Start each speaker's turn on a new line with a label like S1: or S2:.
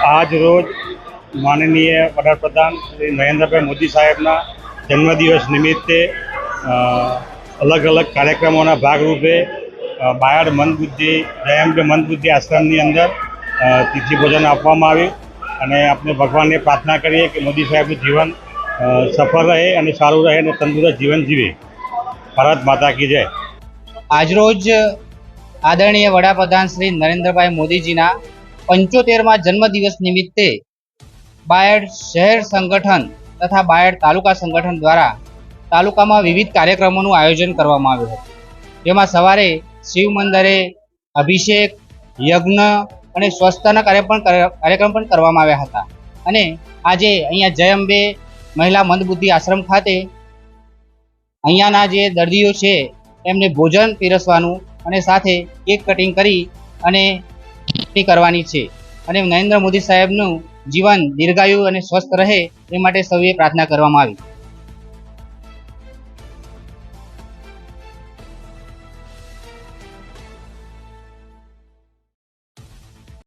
S1: આજ રોજ માનનીય વડાપ્રધાન શ્રી નરેન્દ્રભાઈ મોદી સાહેબના જન્મદિવસ નિમિત્તે અલગ અલગ કાર્યક્રમોના ભાગરૂપે બાયડ મંદબુદ્ધિ જયંબે મંદબુદ્ધિ આશ્રમની અંદર તિથિ ભોજન આપવામાં આવ્યું અને આપણે ભગવાનને પ્રાર્થના કરીએ કે મોદી સાહેબનું જીવન સફળ રહે અને સારું રહે અને તંદુરસ્ત જીવન જીવે. ભારત માતા કી જય.
S2: આજરોજ આદરણીય વડાપ્રધાન શ્રી નરેન્દ્રભાઈ મોદીજીના 75મા જન્મદિવસ નિમિત્તે બાયડ શહેર સંગઠન તથા બાયડ તાલુકા સંગઠન દ્વારા તાલુકામાં વિવિધ કાર્યક્રમોનું આયોજન કરવામાં આવ્યું હતું. જેમાં સવારે શિવ મંદિરે અભિષેક, યજ્ઞ અને સ્વસ્થતાના કાર્યક્રમ પણ કરવામાં આવ્યા હતા. અને આજે અહીંયા જયંબે મહિલા મંદબુદ્ધિ આશ્રમ ખાતે અહીંયાના જે દર્દીઓ છે એમને ભોજન પીરસવાનું અને સાથે કેક કટિંગ કરી અને કરવાની છે. અને નરેન્દ્ર મોદી સાહેબનું જીવન દીર્ઘાયુ અને સ્વસ્થ રહે એ માટે સૌએ પ્રાર્થના કરવામાં આવી.